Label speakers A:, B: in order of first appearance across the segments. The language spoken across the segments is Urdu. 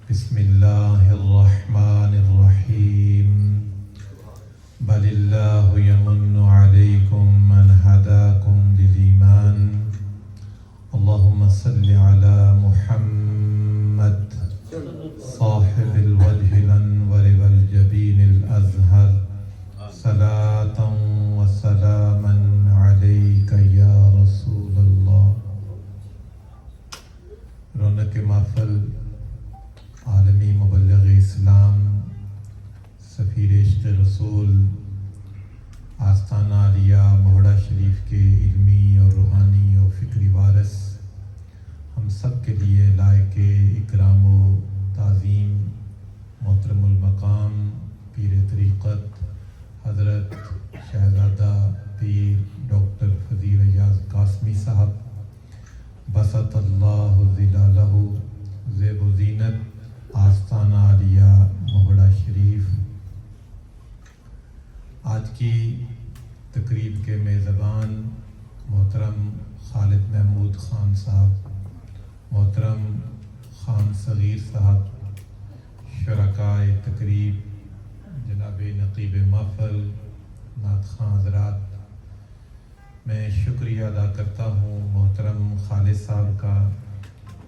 A: بسم اللہ الرحمن الرحیم بل اللہ یمن علیکم من ہداکم للایمان اللہم صل علی محمد صاحب الوجہ الانور والجبین الازہر صلاة و سلاما علیک یا رسول اللہ۔ رونق محفل عالمی مبلغ اسلام، سفیر عشق رسول، آستانہ عالیہ مہوڑا شریف کے علمی اور روحانی اور فکری وارث، ہم سب کے لیے لائق اکرام و تعظیم محترم المقام پیر طریقت حضرت شہزادہ پیر ڈاکٹر فضیل ایاز قاسمی صاحب بسط اللہ ظلالہ زیب و زینت آستانہ عالیہ مہوڑا شریف۔ آج کی تقریب کے میزبان محترم خالد محمود خان صاحب، محترم خان صغیر صاحب، شرکائے تقریب جناب نقیب محفل، نعت خواں حضرات، میں شکریہ ادا کرتا ہوں محترم خالد صاحب کا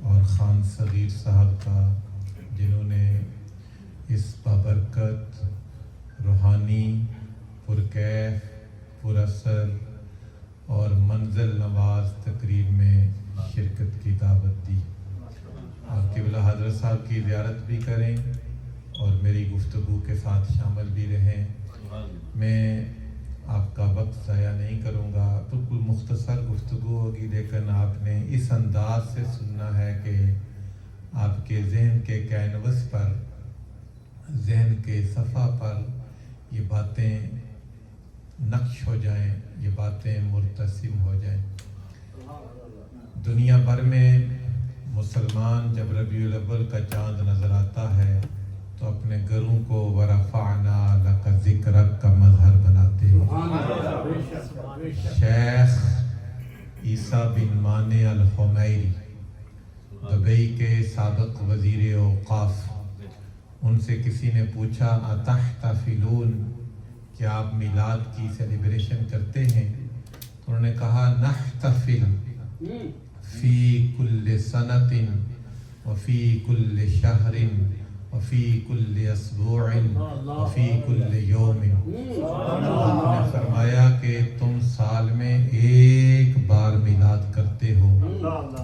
A: اور خان صغیر صاحب کا، جنہوں نے اس بابرکت روحانی پرکیف پراثر اور منزل نواز تقریب میں شرکت کی دعوت دی۔ آپ قبلہ حضرت صاحب کی زیارت بھی کریں اور میری گفتگو کے ساتھ شامل بھی رہیں۔ میں آپ کا وقت ضائع نہیں کروں گا، بالکل مختصر گفتگو ہوگی، لیکن آپ نے اس انداز سے سننا ہے کہ آپ کے ذہن کے کینوس پر، ذہن کے صفحہ پر یہ باتیں نقش ہو جائیں، یہ باتیں مرتسم ہو جائیں۔ دنیا بھر میں مسلمان جب ربیع الاول کا چاند نظر آتا ہے تو اپنے گھروں کو وَرَفَعْنَا لَكَ ذِكْرَكَ کا مظہر بناتے ہیں۔ شیخ عیسیٰ بن مانع الحمیری، دبئی کے سابق وزیر اوقاف، ان سے کسی نے پوچھا اتحتفلون، کیا آپ میلاد کی سیلیبریشن کرتے ہیں؟ تو انہوں نے کہا نحتفل فی کل سنت وفی کل شہر وفی کل اسبوع وفی کل یوم۔ آپ نے فرمایا کہ تم سال میں ایک بار میلاد کرتے ہو،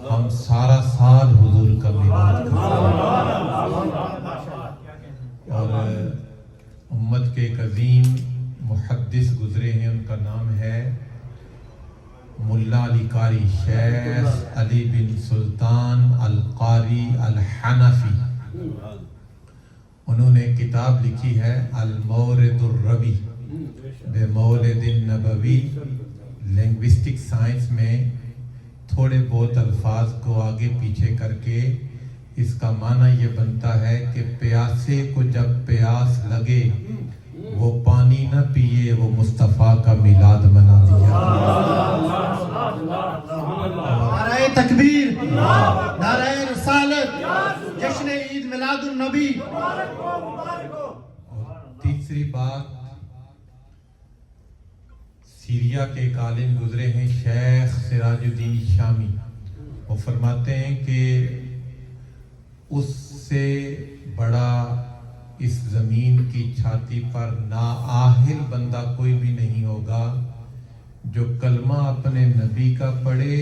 A: ہم سارا سال حضور کا میلاد کرتے ہیں۔ اور امت کے ایک عظیم محدث گزرے ہیں، ان کا نام ہے ملا علی قاری، شیخ علی بن سلطان القاری الحنفی۔ انہوں نے کتاب لکھی ہے المورد الربی بمولد النبوی۔ لنگوسٹک سائنس میں تھوڑے بہت الفاظ کو آگے پیچھے کر کے اس کا معنی یہ بنتا ہے کہ پیاسے کو جب پیاس لگے وہ پانی نہ پیے، وہ مصطفیٰ کا میلاد منا دیا۔
B: نعرہ تکبیر، نعرہ رسالت، جشن عید میلاد النبی۔
A: اور تیسری بات، سیریا کے ایک عالم گزرے ہیں شیخ سراج الدین شامی، وہ فرماتے ہیں کہ اس سے بڑا اس زمین کی چھاتی پر نااہل بندہ کوئی بھی نہیں ہوگا جو کلمہ اپنے نبی کا پڑھے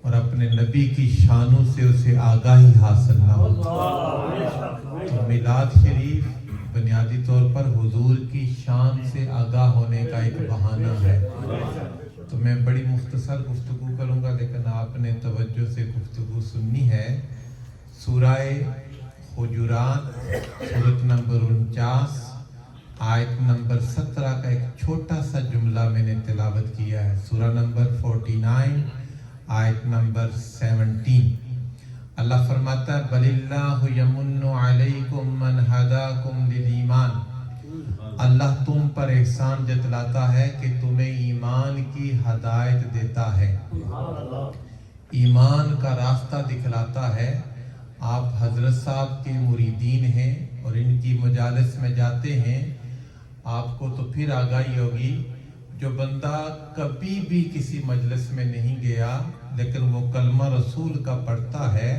A: اور اپنے نبی کی شانوں سے اسے آگاہی حاصل نہ ہو۔ تو میلاد شریف بنیادی طور پر حضور کی شان سے آگاہ ہونے کا ایک بہانہ ہے۔ تو میں بڑی مختصر گفتگو کروں گا، لیکن آپ نے توجہ سے گفتگو سننی ہے۔ سورہ حجرات سورت نمبر 49 آیت نمبر 17 کا ایک چھوٹا سا جملہ میں نے تلاوت کیا ہے۔ سورہ نمبر 49 آیت نمبر 17، اللہ فرماتا ہے بل اللہ یمن علیکم من ہداکم للایمان، اللہ تم پر احسان جتلاتا ہے کہ تمہیں ایمان کی ہدایت دیتا ہے، ایمان کا راستہ دکھلاتا ہے۔ آپ حضرت صاحب کے مریدین ہیں اور ان کی مجالس میں جاتے ہیں، آپ کو تو پھر آگاہی ہوگی، جو بندہ کبھی بھی کسی مجلس میں نہیں گیا لیکن وہ کلمہ رسول کا پڑھتا ہے،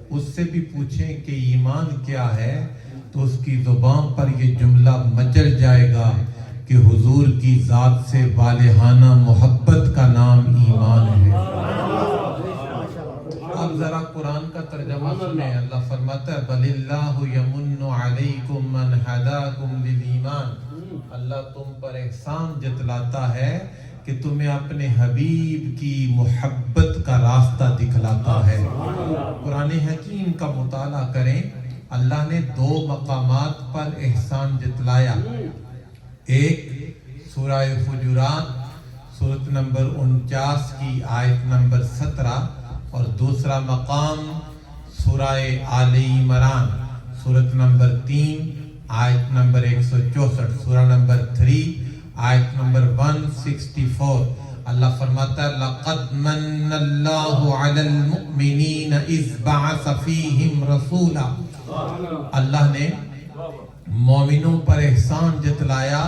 A: اس سے بھی پوچھیں کہ ایمان کیا ہے تو اس کی زبان پر یہ جملہ مچل جائے گا کہ حضور کی ذات سے والہانہ محبت کا نام ایمان ہے۔ اب ذرا قرآن کا ترجمہ سنیں، اللہ فرماتا ہے بَلِ اللَّهُ يَمُنُّ عَلَيْكُمْ مَنْ هَدَاكُمْ لِلْإِيمَانِ، اللہ تم پر احسان جتلاتا ہے کہ تمہیں اپنے حبیب کی محبت کا راستہ دکھلاتا ہے۔ قرآن حکیم کا مطالعہ کریں، اللہ نے 2 مقامات پر احسان جتلایا، ایک سورہ حجرات سورت نمبر 49 کی آیت نمبر 17، اور دوسرا مقام سورہ آل عمران سورت نمبر 3 آیت نمبر 164، سورہ نمبر 3 آیت نمبر 164۔ اللہ فرماتا ہے لَقَدْ مَنَّ اللَّهُ عَلَى الْمُؤْمِنِينَ إِذْ بَعَثَ فِيهِمْ رَسُولًا، اللہ نے مومنوں پر احسان جتلایا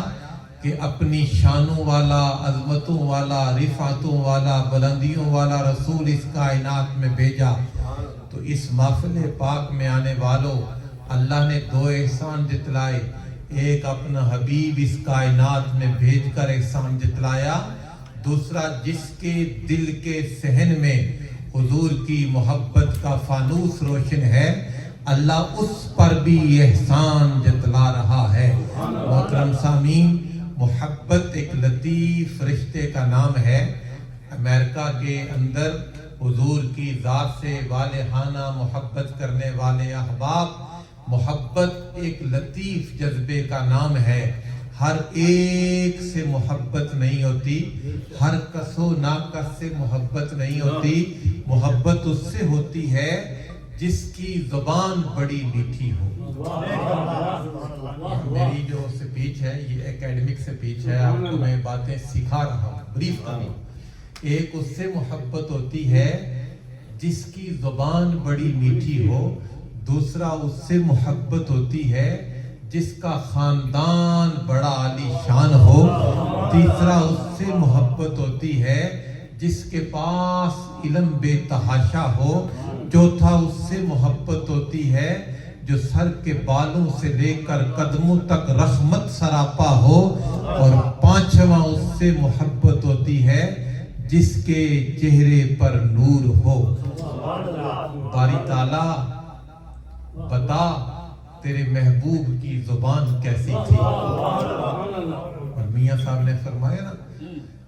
A: کہ اپنی شانوں والا، عظمتوں والا، رفعتوں والا، بلندیوں والا رسول اس کائنات میں بھیجا۔ تو اس محفل پاک میں آنے والوں، اللہ نے 2 احسان جتلائے، ایک اپنا حبیب اس کائنات میں بھیج کر احسان جتلایا، دوسرا جس کے دل کے صحن میں حضور کی محبت کا فانوس روشن ہے، اللہ اس پر بھی احسان جتلا رہا ہے۔ محترم سامعین، محبت ایک لطیف رشتے کا نام ہے۔ امریکہ کے اندر حضور کی ذات سے والہانہ محبت کرنے والے احباب، محبت ایک لطیف جذبے کا نام ہے۔ ہر ایک سے محبت نہیں ہوتی، ہر کس و ناکس سے محبت نہیں ہوتی، محبت اس سے ہوتی ہے جس کی زبان بڑی میٹھی ہو۔ میری جو سپیچ ہے یہ اکیڈمک سپیچ ہے، آپ کو میں باتیں سکھا رہا ہوں، بریف کرنی۔ ایک اس سے محبت ہوتی ہے جس کی زبان بڑی میٹھی ہو، دوسرا اس سے محبت ہوتی ہے جس کا خاندان بڑا عالی شان ہو، تیسرا اس سے محبت ہوتی ہے جس کے پاس علم بے تحاشا ہو، چوتھا اس سے محبت ہوتی ہے جو سر کے بالوں سے لے کر قدموں تک رحمت سراپا ہو، اور پانچواں اس سے محبت ہوتی ہے جس کے چہرے پر نور ہو۔ باری تعالیٰ بتا تیرے محبوب کی زبان کیسی تھی؟ اور میاں صاحب نے فرمایا نا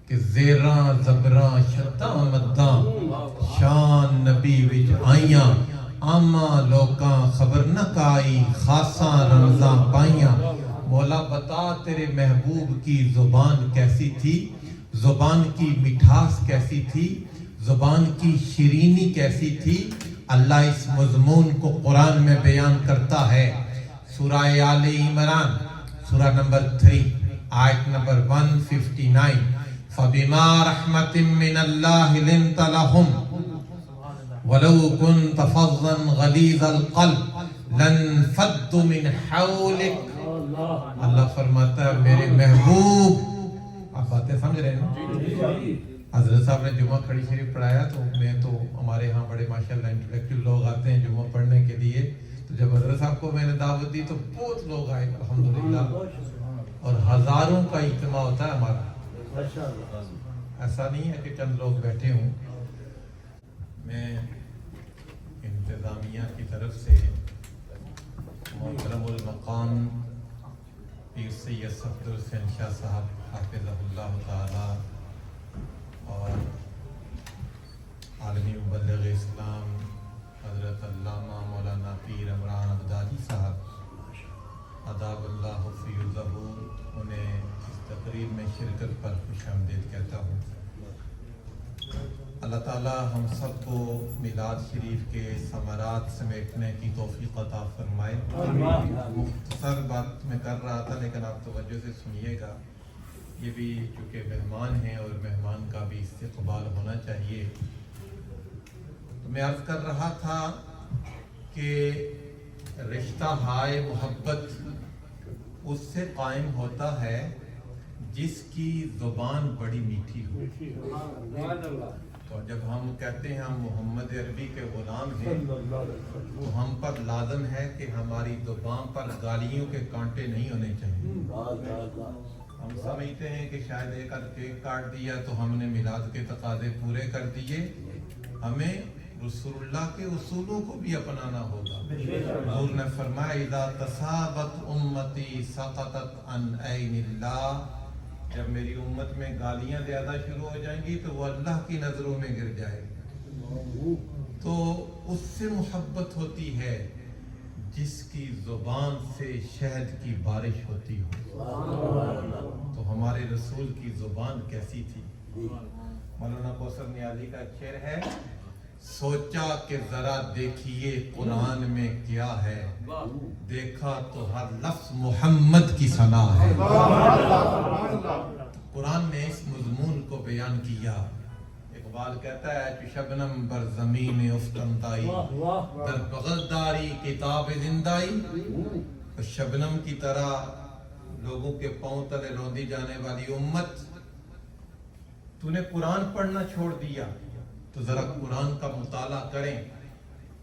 A: کہ زیراں زبراں شداں مداں شان نبی وچ آئیاں، عامہ لوکاں خبر نہ کائی خاصاں رمضاں پائیاں۔ مولا بتا تیرے محبوب کی زبان کیسی تھی، زبان کی مٹھاس کیسی تھی، زبان کی شیرینی کیسی تھی۔ اللہ اس مضمون کو قرآن میں بیان کرتا ہے، سورہ آل عمران سورہ نمبر 3 آیت نمبر 159، فَبِمَا رَحْمَةٍ مِّنَ اللَّهِ لِنْتَ لَهُمْ وَلَوْ كُنْتَ فَظًّا غَلِيظَ الْقَلْبِ لَانفَضُّوا مِنْ حَوْلِكَ۔ اللہ فرماتا ہے میرے محبوب، آپ باتیں سمجھ رہے ہیں نا؟ حضرت صاحب نے جمعہ کھڑی شریف پڑھایا تو ہمارے ہاں بڑے ماشاءاللہ انٹلیکچوئل لوگ آتے ہیں جمعہ پڑھنے کے لیے، تو جب حضرت صاحب کو میں نے دعوت دی تو بہت لوگ آئے الحمدللہ، اور ہزاروں کا اجتماع ہوتا ہے ہمارا، ایسا نہیں ہے کہ چند لوگ بیٹھے ہوں۔ میں انتظامیہ کی طرف سے محترم المقام پیر سید صفدر حسین شاہ صاحب حافظہ اللہ تعالی اور عالمی مبلغ اسلام حضرت علامہ مولانا پیر عمران ابدالی صاحب اداب اللہ فیضہ، انہیں اس تقریب میں شرکت پر خوش آمدید کہتا ہوں۔ اللہ تعالی ہم سب کو میلاد شریف کے ثمرات سمیٹنے کی توفیق عطا فرمائے۔ مختصر بات میں کر رہا تھا لیکن آپ توجہ سے سنیے گا، یہ بھی چونکہ مہمان ہیں اور مہمان کا بھی استقبال ہونا چاہیے۔ تو میں عرض کر رہا تھا کہ کہ رشتہ ہائے محبت اس سے قائم ہوتا ہے جس کی زبان بڑی میٹھی ہو. تو جب ہم کہتے ہیں ہم محمد عربی کے غلام ہیں تو ہم پر لازم ہے کہ ہماری زبان پر گالیوں کے کانٹے نہیں ہونے چاہیے. ہم سمجھتے ہیں کہ شاید ایک آدھ کیک کاٹ دیا تو ہم نے میلاد کے تقاضے پورے کر دیے. ہمیں رسول اللہ کے اصولوں کو بھی اپنانا ہوگا. حضور نے فرمایا اذا تصابت امتی سقطت عن عین اللہ. جب میری امت میں گالیاں زیادہ شروع ہو جائیں گی تو وہ اللہ کی نظروں میں گر جائے گی. تو اس سے محبت ہوتی ہے جس کی زبان سے شہد کی بارش ہوتی ہو. تو ہمارے رسول کی زبان کیسی تھی؟ مولانا کوثر نیازی کا شعر ہے، سوچا کہ ذرا دیکھیے قرآن میں کیا ہے، دیکھا تو ہر لفظ محمد کی ثنا ہے. قرآن نے اس مضمون کو بیان کیا. اقبال کہتا ہے کہ شبنم بر زمین افتندائی در بغل داری کتاب زندائی. شبنم کی طرح لوگوں کے پاؤں تلے روندی جانے والی امت، تو نے قرآن پڑھنا چھوڑ دیا تو ذرا قرآن کا مطالعہ کریں.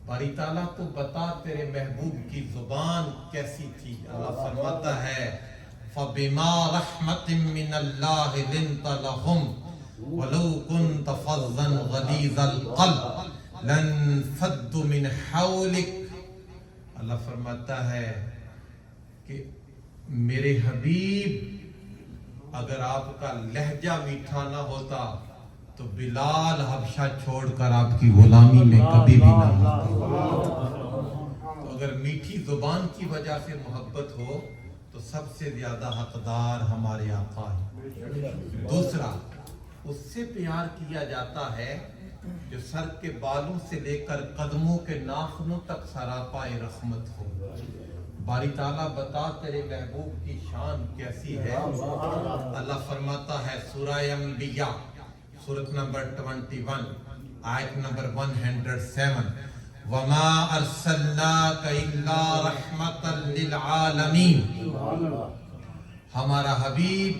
A: باری تعالیٰ تو بتا تیرے محبوب کی زبان کیسی تھی. اللہ فرماتا ہے فَبِمَا رَحْمَةٍ مِّنَ اللَّهِ لِنْتَ لَهُمْ وَلَوْ كُنْتَ فَظًّا غَلِيظَ الْقَلْبِ لَانفَضُّوا مِنْ حَوْلِكَ. اللہ فرماتا ہے کہ میرے حبیب اگر آپ کا لہجہ میٹھا نہ ہوتا تو بلال حبشہ چھوڑ کر آپ کی غلامی میں کبھی بھی نہ ہوتا. تو اگر میٹھی زبان کی وجہ سے محبت ہو تو سب سے زیادہ حقدار ہمارے آقا ہیں. دوسرا، اس سے پیار کیا جاتا ہے جو سر کے بالوں سے لے کر قدموں کے ناخنوں تک سراپائے رحمت ہو. باری تعالیٰ بتا تیرے محبوب کی شان کیسی ہے. اللہ فرماتا ہے سورہ انبیاء سورت نمبر 21 آیت نمبر 107 وَمَا أَرْسَلْنَاكَ إِلَّا رَحْمَةً لِلْعَالَمِينَ. ہمارا حبیب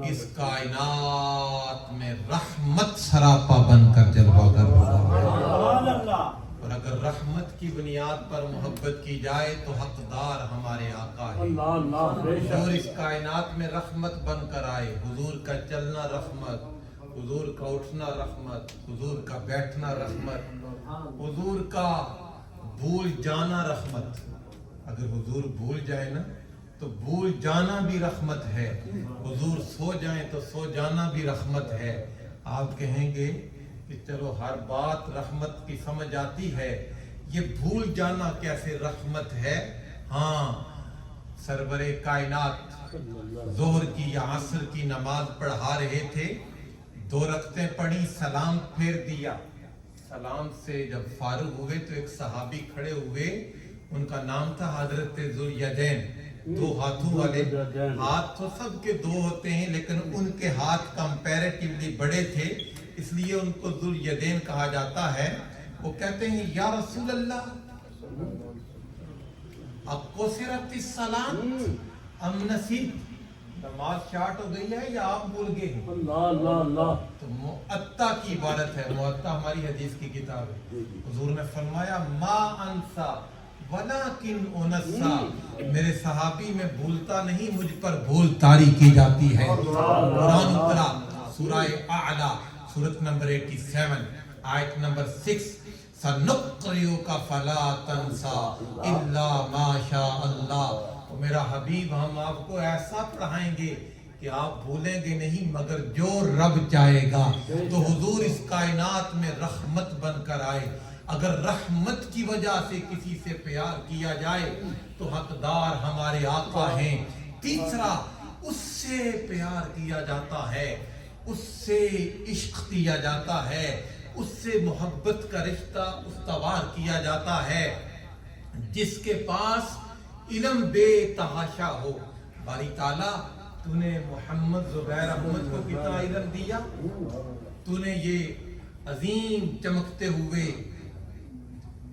A: اس کائنات میں رحمت سراپا بن کر جلوہ گر ہوا. اور اگر رحمت کی بنیاد پر محبت کی جائے تو حقدار ہمارے آقا ہے. اور اس کائنات میں رحمت بن کر آئے. حضور کا چلنا رحمت، حضور کا اٹھنا رحمت، حضور کا بیٹھنا رحمت، حضور کا بھول جانا رحمت. اگر حضور بھول جائے نا تو بھول جانا بھی رحمت ہے. حضور سو جائیں تو سو جانا بھی رحمت ہے. آپ کہیں گے کہ چلو ہر بات رحمت کی سمجھ آتی ہے، یہ بھول جانا کیسے رحمت ہے؟ ہاں، سرور کائنات ظہر کی یا عصر کی نماز پڑھا رہے تھے، 2 رکعتیں پڑھی، سلام پھیر دیا. سلام سے جب فارغ ہوئے تو ایک صحابی کھڑے ہوئے، ان کا نام تھا حضرت ذوالیدین، 2 ہاتھوں والے. ہاتھ تو سب کے 2 ہوتے ہیں لیکن ان کے ہاتھ کمپیریٹیولی بڑے تھے، اس لیے ان کو ذوالیدین کہا جاتا ہے. وہ کہتے ہیں یا رسول اللہ اقصرت الصلاۃ ام نسیت، نماز شارٹ ہو گئی ہے یا آپ بھول گئے ہیں؟ تو مؤطا کی عبارت ہے. مؤطا ہماری حدیث کی کتاب ہے. حضور نے فرمایا ما انسا ولیکن انسا، میرے صحابی میں بھولتا نہیں، مجھ پر بھول طاری کی جاتی ہے. قرآن اترا سورہ اعلیٰ سورت نمبر 87 آیت نمبر 6 سَنُقْرِئُكَ فَلَا تَنْسَى إِلَّا مَا شَاءَ اللَّهُ. میرا حبیب ہم آپ کو ایسا پڑھائیں گے کہ آپ بھولیں گے نہیں مگر جو رب چاہے گا. تو حضور اس کائنات میں رحمت بن کر آئے. اگر رحمت کی وجہ سے کسی سے پیار کیا جائے تو حقدار ہمارے آقا ہیں. تیسرا، اس سے پیار کیا جاتا ہے، اس سے عشق کیا جاتا ہے، اس سے محبت کا رشتہ استوار کیا جاتا ہے جس کے پاس علم بے تحاشا ہو. باری تعالیٰ تو نے محمد زبیر احمد کو کتنا علم دیا. تو نے یہ عظیم چمکتے ہوئے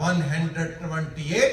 A: 128,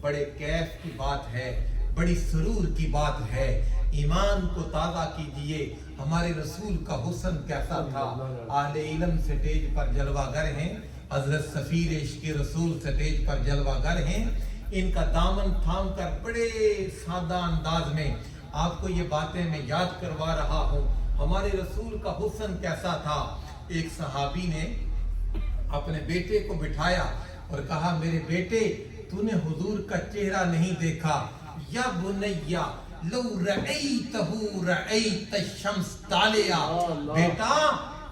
A: بڑے کیف کی بات ہے، بڑی سرور کی بات ہے۔ ایمان کو تازہ کیجئے، ہمارے رسول کا حسن کیسا تھا۔ اہل علم سٹیج پر جلوہ گر ہیں، حضرت سفیر عشق رسول سٹیج پر جلوہ گر ہیں۔ ان کا دامن تھام کر بڑے سادہ انداز میں آپ کو یہ باتیں میں یاد کروا رہا ہوں۔ ہمارے رسول کا حسن کیسا تھا۔ ایک صحابی نے اپنے بیٹے کو بٹھایا اور کہا میرے بیٹے تو نے حضور کا چہرہ نہیں دیکھا، یا بنیا لو رأیتہ رأیت الشمس طالعا، بیٹا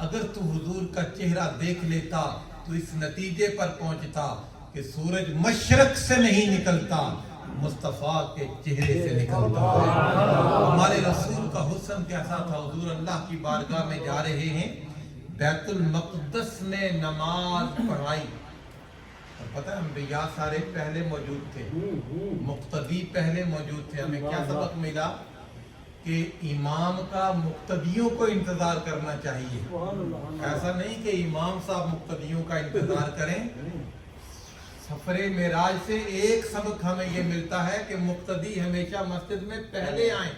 A: اگر تو حضور کا چہرہ دیکھ لیتا تو اس نتیجے پر پہنچتا کہ سورج مشرق سے نہیں نکلتا، مصطفیٰ کے چہرے سے نکلتا ہے۔ ہمارے رسول کا حسن کیسا تھا۔ حضور اللہ کی بارگاہ میں جا رہے ہیں، بیت المقدس میں نماز پڑھائی، اور پتہ ہے انبیاء سارے پہلے موجود تھے، مقتدی پہلے موجود تھے۔ ہمیں کیا سبق ملا کہ امام کا مقتدیوں کو انتظار کرنا چاہیے، ایسا نہیں کہ امام صاحب مقتدیوں کا انتظار کریں۔ سفر معراج سے ایک سبق ہمیں یہ ملتا ہے کہ مقتدی ہمیشہ مسجد میں پہلے آئیں،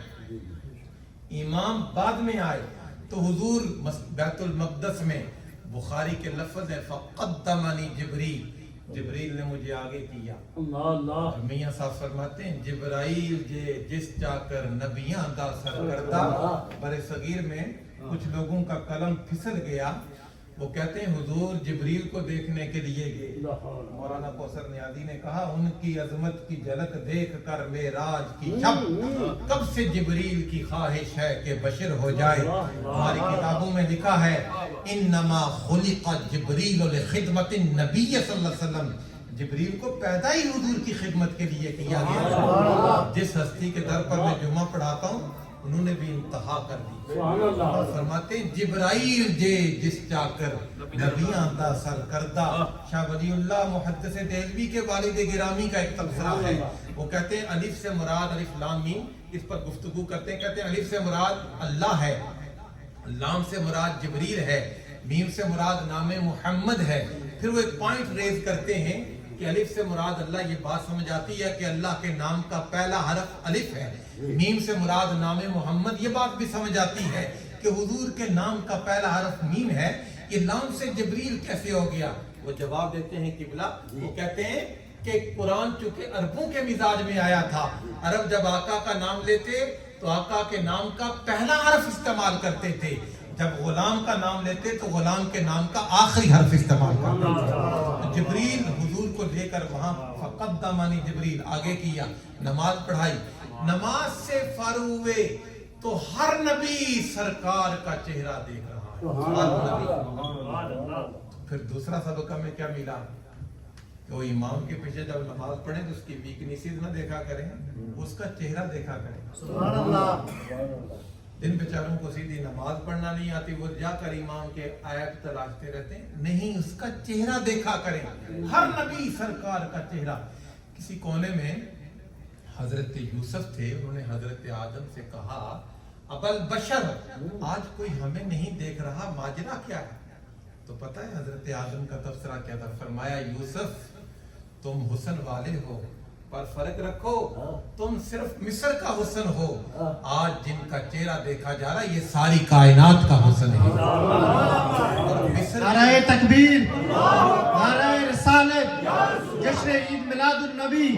A: امام بعد میں آئے۔ تو حضور بیت المقدس میں بخاری کے لفظ ہے فقدمنی جبریل، جبریل نے مجھے آگے کیا۔ میاں صاحب فرماتے ہیں جبرائیل جس جا کر نبیاں دا سر کردہ۔ برے صغیر میں کچھ لوگوں کا قلم پھسل گیا، وہ کہتے ہیں حضور جبریل کو دیکھنے کے لیے گئے۔ مولانا کوثر نیازی نے کہا ان کی عظمت کی جھلک دیکھ کر معراج کی شب کب سے جبریل کی خواہش ہے کہ بشر ہو جائے۔ ہماری کتابوں میں لکھا ہے انما خلق جبریل لخدمت النبی صلی اللہ علیہ وسلم، جبریل کو پیدا ہی حضور کی خدمت کے لیے کیا گیا۔ جس ہستی کے در پر میں جمعہ پڑھاتا ہوں انہوں نے بھی انتہا کر دی، فرماتے ہیں جبرائیل جس جا کر نبیاں دا سر کردہ۔ شاہ ولی اللہ محدث دہلوی کے والد گرامی کا ایک تبصرہ ہے، وہ کہتے ہیں الف سے مراد الف لام میم، اس پر گفتگو کرتے ہیں، کہتے ہیں الف سے مراد اللہ ہے، لام سے مراد جبریل ہے، میم سے مراد نام محمد ہے۔ پھر وہ ایک پوائنٹ ریز کرتے ہیں کہ الف سے مراد اللہ، یہ بات سمجھ آتی ہے کہ اللہ کے نام کا پہلا حرف الف ہے۔ میم سے مراد نام محمد، یہ بات بھی سمجھ آتی ہے کہ حضور کے نام کا پہلا حرف میم ہے۔ یہ لام سے جبریل کیسے ہو گیا؟ وہ جواب دیتے ہیں قبلہ، وہ کہتے ہیں کہ قرآن چونکہ عربوں کے مزاج میں آیا تھا، عرب جب آقا کا نام لیتے تو آقا کے نام کا پہلا حرف استعمال کرتے تھے، جب غلام کا نام لیتے تو غلام کے نام کا آخری حرف استعمال کرتے تھے۔ جبریل حضور کو لے کر وہاں فقدمنی جبریل آگے کیا، نماز پڑھائی، نماز سے فارغ ہوئے تو ہر نبی سرکار کا چہرہ دیکھ رہا ہے۔ پھر دوسرا سبق ہمیں کیا ملا کہ وہ امام کے پیچھے جب نماز پڑھیں تو اس کی ویکنیسز نہ دیکھا کریں، اس کا چہرہ دیکھا کریں۔ سبحان اللہ۔ جن بیچاروں کو سیدھی نماز پڑھنا نہیں آتی وہ جا کر امام کے آیت تلاشتے رہتے ہیں، نہیں اس کا چہرہ دیکھا کریں، ہر نبی سرکار کا چہرہ۔ کسی کونے میں حضرت یوسف تھے، انہوں نے حضرت آدم سے کہا ابل بشر، آج کوئی ہمیں نہیں دیکھ رہا، ماجرا کیا ہے؟ تو پتہ ہے حضرت آدم کا تبصرہ کیا تھا؟ فرمایا یوسف تم حسن والے ہو پر فرق رکھو، تم صرف مصر کا حسن ہو، آج جن کا چہرہ دیکھا جا رہا ہے یہ ساری کائنات کا حسن ہے۔
B: نعرہ تکبیر، نعرہ رسالت، جشن عید میلاد النبی۔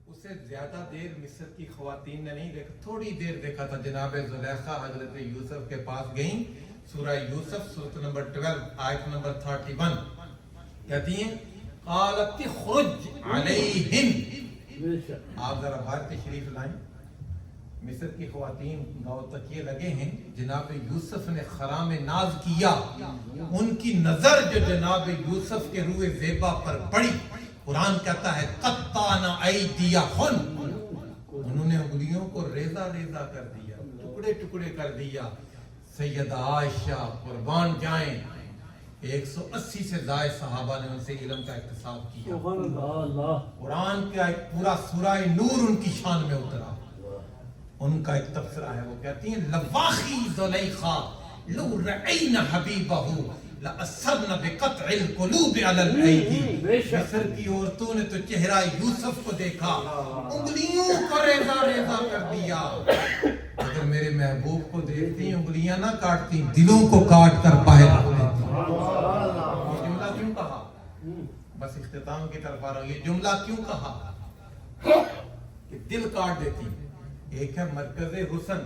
A: اسے زیادہ دیر مصر کی خواتین نے نہیں دیکھا، تھوڑی دیر دیکھا تھا۔ جناب زلیخا حضرت یوسف کے پاس گئیں، سورہ یوسف سورۃ نمبر 12 آیت نمبر 31 کہتی ہیں قالت خرج علیہن، آپ ذرا باہر تشریف لائیں۔ مصر کی خواتین گاؤ تکیے لگے ہیں، جناب یوسف نے خرام ناز کیا، ان کی نظر جو جناب یوسف کے روئے زیبا پر پڑی، قرآن کہتا ہے قطعنا ایدیہن، انہوں نے انگلیوں کو ریزہ ریزہ کر دیا، ٹکڑے ٹکڑے کر دیا۔ سیدہ عائشہ قربان جائیں، 180 سے زائد صحابہ نے ان سے علم کا اکتساب کیا۔ قرآن کا ایک پورا سورہ نور ان کی شان میں اترا۔ ان کا ایک تبصرہ ہے، وہ کہتی ہیں لواخی زلیخا لو رعین حبیبہ لأثرن بقطع القلوب علی الایدی. مصر کی عورتوں نے تو چہرہ یوسف کو دیکھا، انگلیوں کو ریزہ ریزہ کر دیا. اگر میرے محبوب کو دیکھتی انگلیاں نہ کاٹتی، دلوں کو کاٹ کر باہر رکھ دیتی. یہ جملہ کیوں کہا؟ بس اختتام کی طرف آ رہا ہوں. یہ جملہ کیوں کہا کہ دل کاٹ دیتی؟ ایک ہے مرکز حسن،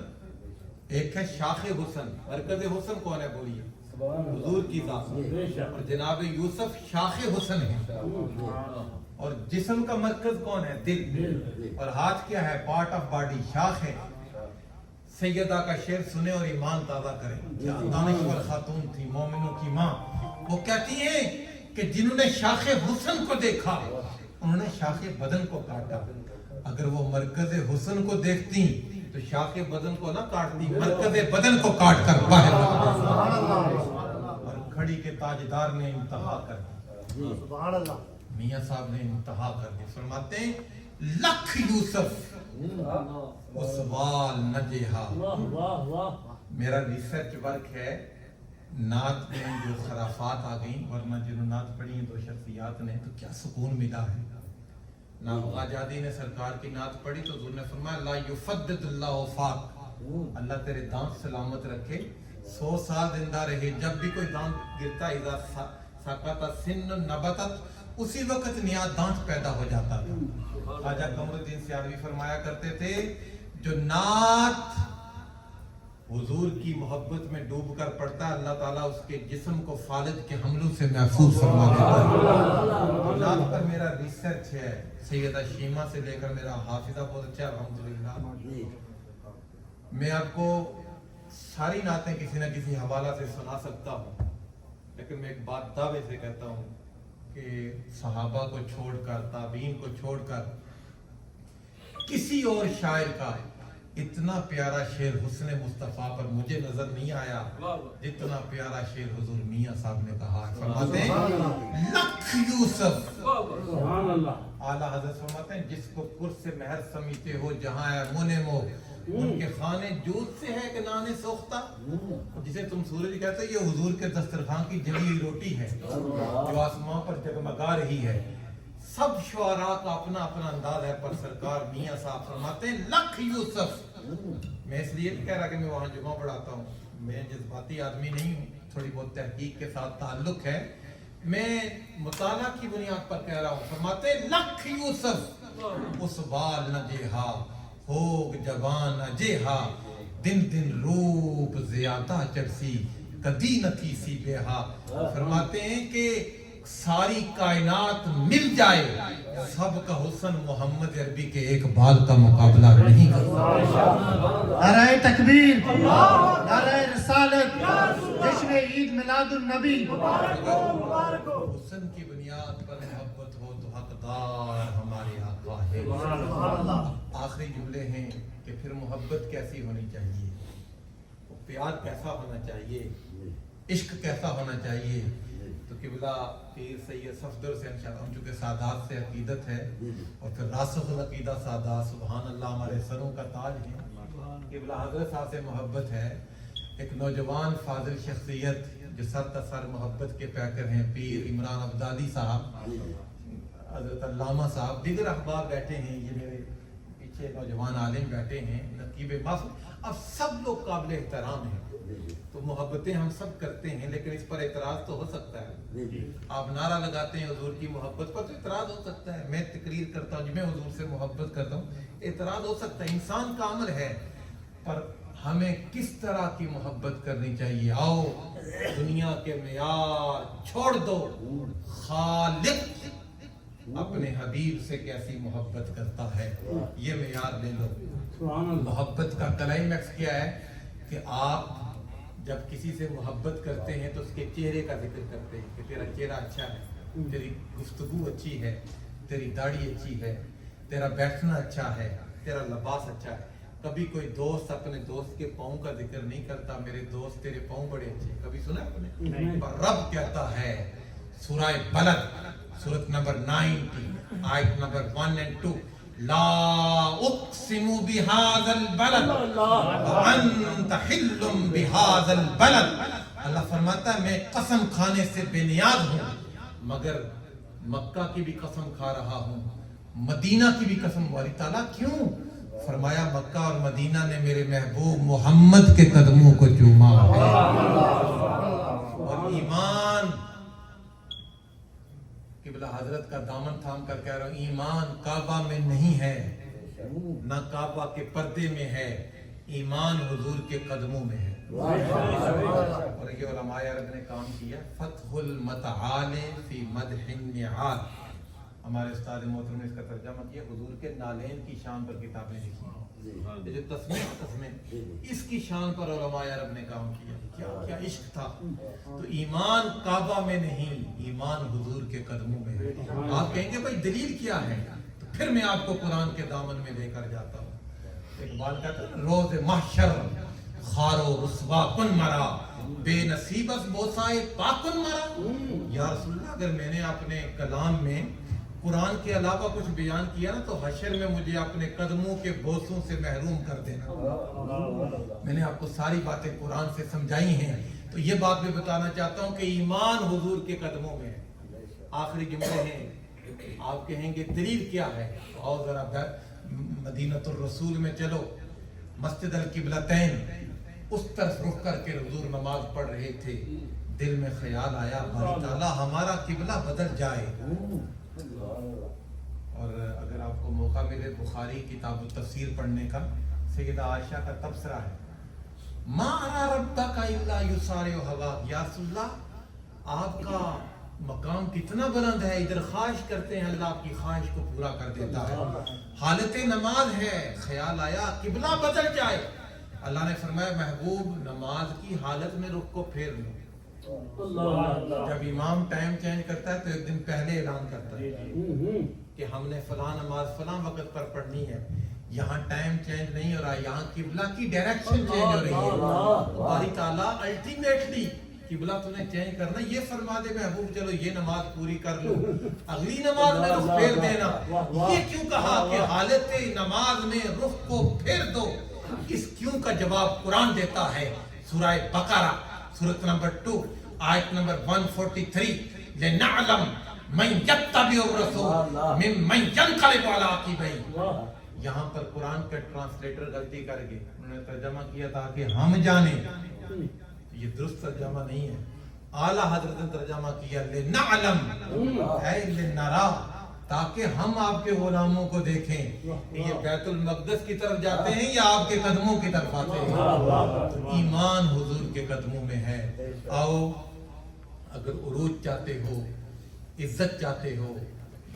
A: ایک ہے شاخ حسن. مرکز حسن کون ہے بولیے؟ حضور کی ذات. اور جناب یوسف شاخ حسن ہے. اور جسم کا مرکز کون ہے؟ دل. اور ہاتھ کیا ہے؟ پارٹ آف باڈی، شاخ ہے. سیدہ کا شعر سنیں اور ایمان تازہ کریں. دانشور خاتون تھی، مومنوں کی ماں. وہ کہتی ہیں کہ جنہوں نے شاخ حسن کو دیکھا انہوں نے شاخ بدن کو کاٹا. اگر وہ مرکز حسن کو دیکھتی تو شاخ بدن کو نہ کاٹتی، مرکز بدن کو کاٹ کر باہر رکھتی. اور کھڑی کے تاجدار نے انتہا کر دی. میاں صاحب نے انتہا کر دی. فرماتے ہیں لکھ یوسف اس وال نجہا. میرا ریسرچ ورک ہے. نعت میں جو خرافات آ گئیں، ورنہ جنہوں نعت پڑھی ہیں دو شخصیات نے تو کیا سکون ملا ہے. نابغہ جادی نے سرکار کی نعت پڑھی تو حضور نے فرمایا لا یفدد اللہ وفاق، اللہ تیرے دانت سلامت رکھے، 100 سال زندہ رہے. جب بھی کوئی دانت گرتا اذا سقط سن نبتت، اسی وقت نیا دانت پیدا ہو جاتا تھا. خواجہ قمر الدین سیالوی فرمایا کرتے تھے جو نعت حضور کی محبت میں ڈوب کر پڑتا ہے اللہ تعالیٰ اس کے جسم کو فالج کے حملوں سے محفوظ فرما دیتا ہے. نعت پر میرا ریسرچ ہے. سیدہ شیمہ سے لے کر میرا حافظہ بہت اچھا ہے الحمدللہ. میں آپ کو ساری نعتیں کسی نہ کسی حوالہ سے سنا سکتا ہوں، لیکن میں ایک بات دعوے سے کہتا ہوں کہ صحابہ کو چھوڑ کر، تابعین کو چھوڑ کر کسی اور شاعر کا اتنا پیارا شعر حسن مصطفیٰ پر مجھے نظر نہیں آیا جتنا پیارا شعر حضور میاں صاحب نے کہا. فرماتے ہیں لکھ یوسف. اعلیٰ حضرت فرماتے ہیں جس کو پر سے مہر سمیتے ہو جہاں ہے منمو، ان کے خانے جوت سے ہے کہ نانے سوختہ. جسے تم سورج کہتے ہیں یہ حضور کے دسترخوان کی جلی ہوئی روٹی ہے جو آسمان پر جگمگا رہی ہے. سب شعراء کا اپنا اپنا انداز ہے، پر سرکار میاں صاحب فرماتے ہیں لکھ یوسف. میں اس لیے نہیں کہہ رہا کہ میں وہاں جمعہ پڑھاتا ہوں، میں جذباتی آدمی نہیں ہوں، تھوڑی بہت تحقیق کے ساتھ تعلق ہے، میں مطالعہ کی بنیاد پر کہہ رہا ہوں. فرماتے ہیں لکھ یوسف اس وال نجہا، ہوگ جوان اجہا، دن دن روپ زیادہ چرسی، کدی نتھی سی بیہا. فرماتے ہیں کہ ساری کائنات مل جائے سب کا حسن محمد عربی کے ایک بال کا مقابلہ نہیں کرتا.
B: نعرہ تکبیر، نعرہ رسالت، جشن عید میلاد النبی.
A: حسن کی بنیاد پر محبت ہو تو حقدار ہمارے آقا ہے. آخری جملے ہیں کہ پھر محبت کیسی ہونی چاہیے، پیار کیسا ہونا چاہیے، عشق کیسا ہونا چاہیے. تو قبلہ پیر سید صفدر سے انشاءاللہ، چونکہ سادات سے عقیدت ہے اور پھر راسخ العقیدہ سادات سبحان اللہ ہمارے سروں کا تاج ہے. قبلہ حضرت صاحب سے محبت ہے. ایک نوجوان فاضل شخصیت جو سر تسر محبت کے پیکر ہیں، پیر عمران عبدالی صاحب، حضرت علامہ صاحب، دیگر احباب بیٹھے ہیں، یہ میرے پیچھے نوجوان عالم بیٹھے ہیں، نقیب محفل. اب سب لوگ قابل احترام ہیں تو محبتیں ہم سب کرتے ہیں، لیکن اس پر اعتراض تو ہو سکتا ہے. آپ نعرہ لگاتے ہیں حضور کی محبت پر تو اعتراض ہو سکتا ہے. میں تقریر کرتا ہوں جی میں حضور سے محبت کرتا ہوں، اعتراض ہو سکتا ہے، انسان کا عمل ہے. پر ہمیں کس طرح کی محبت کرنی چاہیے؟ آؤ دنیا کے معیار چھوڑ دو، خالق اپنے حبیب سے کیسی محبت کرتا ہے یہ معیار لے لو. محبت کا کلائمیکس کیا ہے کہ آپ جب کسی سے محبت کرتے ہیں تو اس کے چہرے کا ذکر کرتے ہیں کہ تیرا چہرہ اچھا ہے، تیری گفتگو اچھی ہے، تیری داڑھی اچھی ہے، تیرا بیٹھنا اچھا ہے، تیرا لباس اچھا ہے. کبھی کوئی دوست اپنے دوست کے پاؤں کا ذکر نہیں کرتا، میرے دوست تیرے پاؤں بڑے اچھے. کبھی سنا آپ نے؟ پر رب کہتا ہے سورہ بلد سورۃ نمبر 90 آیت نمبر 1 اور 2، لا اقسم بهذا البلد وانت حل بهذا البلد. اللہ فرماتا ہے میں قسم کھانے سے بے نیاز ہوں، مگر مکہ کی بھی قسم کھا رہا ہوں، مدینہ کی بھی قسم۔ باری تعالیٰ کیوں؟ فرمایا مکہ اور مدینہ نے میرے محبوب محمد کے قدموں کو چوما ہے، اور ایمان، قبلہ حضرت کا دامن تھام کر کہہ رہا ہوں، ایمان کعبہ میں نہیں ہے، نہ کعبہ کے پردے میں ہے، ایمان حضور کے قدموں میں ہے۔ اور یہ علماء عرب نے کام کیا، فتح المتعال فی مدح النعال، ہمارے استاد محترم نے اس کا ترجمہ کیا، حضور کے نالین کی شان پر کتابیں لکھی ہیں، یہ جو تسمیں اس کی شان پر علماء عرب نے کام کیا۔ کیا عشق تھا! تو ایمان کعبہ میں نہیں، ایمان حضور کے قدموں میں ہے۔ آپ کہیں گے بھائی دلیل کیا ہے؟ تو پھر میں آپ کو قرآن کے دامن میں لے کر جاتا ہوں۔ اقبال کہتا ہے روز محشر خار و رسوا کن مرا، بے نصیب از بوسائے پاکن مرا۔ یا رسول اللہ اگر میں نے اپنے کلام میں قرآن کے علاوہ کچھ بیان کیا نا تو حشر میں مجھے اپنے قدموں کے بوسوں سے محروم کر دینا۔ میں نے آپ کو ساری باتیں قرآن سے سمجھائی ہیں، تو یہ بات میں بتانا چاہتا ہوں کہ ایمان حضور کے قدموں میں ہے۔ آخری جملے ہیں، آپ کہیں گے دلیل کیا ہے؟ آؤ ذرا مدینۃ الرسول میں چلو، مسجد القبلتین اس طرف رخ کر کے حضور نماز پڑھ رہے تھے، دل میں خیال آیا باری تعالیٰ ہمارا قبلہ بدل جائے۔ اور اگر آپ کو موقع ملے بخاری کتاب التفسیر پڑھنے کا، سیدہ عائشہ کا تبصرہ ہے، ما ارى ربك الا يسارع هواك، یا رسول اللہ آپ کا مقام کتنا بلند ہے، ادھر خواہش کرتے ہیں اللہ آپ کی خواہش کو پورا کر دیتا ہے۔ حالت نماز ہے، خیال آیا قبلہ بدل جائے، اللہ نے فرمایا محبوب نماز کی حالت میں رخ کو پھیر لو۔ جب امام ٹائم چینج کرتا ہے تو ایک دن پہلے اعلان کرتا ہے کہ ہم نے فلاں نماز فلاں وقت پر پڑھنی ہے، یہاں ٹائم چینج نہیں ہو رہا، یہاں قبلہ کی ڈائریکشن چینج ہو رہی ہے۔ باری تعالیٰ الٹیمیٹلی قبلہ تمہیں چینج کرنا، یہ فرما دے محبوب چلو یہ نماز پوری کر لو، اگلی نماز میں رخ پھیر دینا۔ یہ کیوں کہا کہ حالت نماز میں رخ کو پھیر دو؟ اس کیوں کا جواب قرآن دیتا ہے، سورہ بقرہ سورۃ نمبر 2 آیت نمبر 143، لنعلم من یتبع الرسول ممن ینقلب علی عقبیہ۔ یہاں پر قرآن کے ٹرانسلیٹر غلطی کر گئے، انہوں نے ترجمہ کیا تھا کہ ہم جانیں، یہ درست ترجمہ نہیں ہے۔ اعلیٰ حضرت نے ترجمہ کیا لنعلم، اے لنرا، تاکہ ہم آپ کے غلاموں کو دیکھیں کہ یہ بیت المقدس کی طرف جاتے ہیں یا آپ کے قدموں کی طرف آتے ہیں۔ ایمان حضور کے قدموں میں ہے۔ آؤ اگر عروج چاہتے ہو، عزت چاہتے ہو،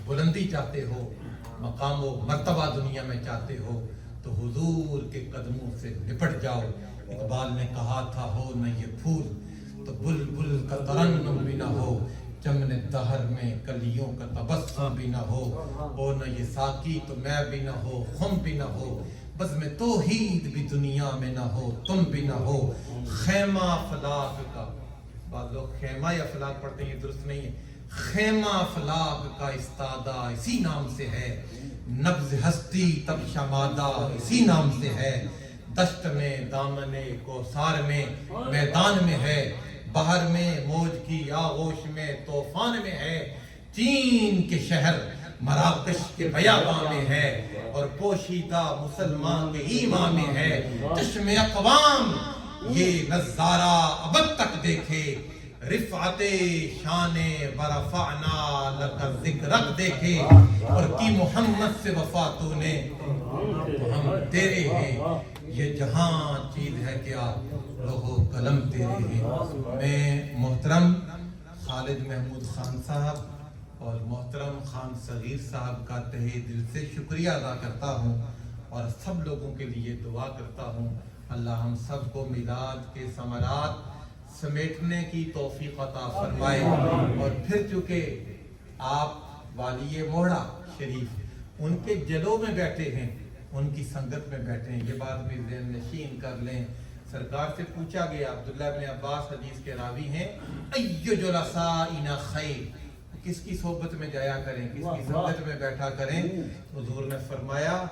A: بلندی چاہتے ہو، مقام و مرتبہ دنیا میں چاہتے ہو تو حضور کے قدموں سے لپٹ جاؤ۔ اقبال نے کہا تھا ہو نہ یہ پھول تو بلبل کا ترنم بھی نہ ہو، چمن دہر میں کلیوں کا تبسم بھی نہ ہو نہ یہ ساقی تو میں بھی نہ ہو، خم بھی نہ ہو، بزم توحید بھی دنیا میں نہ ہو، تم بھی نہ ہو، خیمہ فلاح کا، بعض لوگ خیمہ یا فلاح پڑھتے ہیں، یہ درست نہیں ہے، خیمہ فلاح کا استادہ اسی نام سے ہے، نبض ہستی تب شمادہ اسی نام سے ہے، دشت میں دامن کوثر میں میدان میں ہے، بحر میں موج کی آغوش میں طوفان میں ہے، چین کے شہر مراکش کے بیاباں میں ہے، اور پوشیدہ مسلمان کے ایمان میں ہے، چشم اقوام یہ نظارہ ابد تک دیکھے، رفعت شان ورفعنا لک ذکرک دیکھے، اور کی محمد سے وفا تو نے تو ہم تیرے ہیں، یہ جہاں چیز ہے کیا لوح و قلم تیرے ہیں۔ میں محترم خالد محمود خان صاحب اور محترم خان صغیر صاحب کا تہہ دل سے شکریہ ادا کرتا ہوں، اور سب لوگوں کے لیے دعا کرتا ہوں اللہ ہم سب کو میلاد کے ثمرات سمیٹنے کی توفیق عطا فرمائے۔ اور پھر چونکہ آپ والی موڑا شریف ان کے جلوں میں بیٹھے ہیں، ان کی سنگت میں بیٹھے ہیں، یہ بات بھی ذہن نشین کر لیں۔ سرکار سے پوچھا گیا، عبداللہ بن عباس حدیث کے راوی ہیں، ایو جلسائنا خیر، کس کی صحبت میں جایا کریں، کس کی سنگت میں بیٹھا کریں؟ حضور نے فرمایا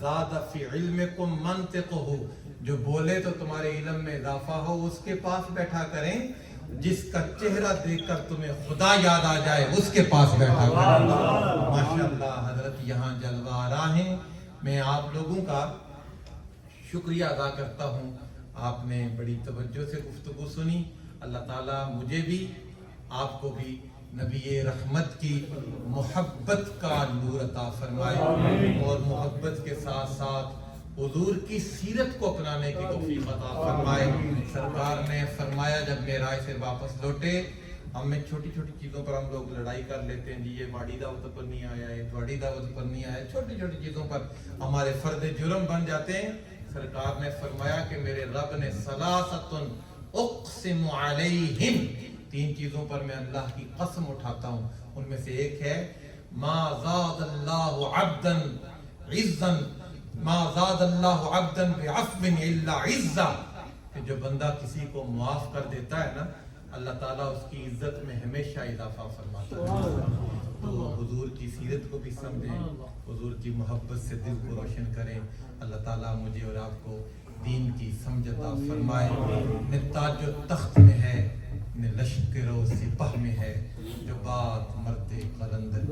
A: زاد فی علمکم منطقہ، جو بولے تو تمہارے علم میں اضافہ ہو اس کے پاس بیٹھا کریں، جس کا چہرہ دیکھ کر تمہیں خدا یاد آ جائے اس کے پاس بیٹھا کریں۔ ماشاءاللہ حضرت یہاں جلوہ آرا ہیں۔ میں آپ لوگوں کا شکریہ ادا کرتا ہوں، آپ نے بڑی توجہ سے گفتگو سنی۔ اللہ تعالیٰ مجھے بھی آپ کو بھی نبی رحمت کی محبت کا نور عطا فرمائے، اور محبت کے ساتھ ساتھ حضور کی سیرت کو اپنانے کی توفیق عطا فرمائے۔ سرکار نے فرمایا جب معراج سے واپس لوٹے، ہم میں چھوٹی چھوٹی چیزوں پر ہم لوگ لڑائی کر لیتے ہیں، جی یہ واڑی دعوت پر نہیں آیا ہے، واڑی دعوت پر نہیں آیا، چھوٹی چھوٹی چیزوں پر ہمارے فرد جرم بن جاتے ہیں۔ سرکار نے فرمایا کہ میرے رب نے ثلاثۃ اقسم علیہم، 3 چیزوں پر میں اللہ کی قسم اٹھاتا ہوں، ان میں سے ایک ہے ما زاد اللہ عبدا عزا، ما زاد اللہ عبدا بعفو الا عزا، کہ جو بندہ کسی کو معاف کر دیتا ہے نا، اللہ تعالیٰ اس کی عزت میں ہمیشہ اضافہ فرماتا ہے۔ تو حضور کی سیرت کو بھی سمجھیں، حضور کی محبت سے دل کو روشن کریں۔ اللہ تعالیٰ مجھے اور آپ کو دین کی سمجھ عطا فرمائے۔ نہ تاج و تخت میں ہے، نہ لشکر و سپاہ میں ہے، جو بات مرد قلندر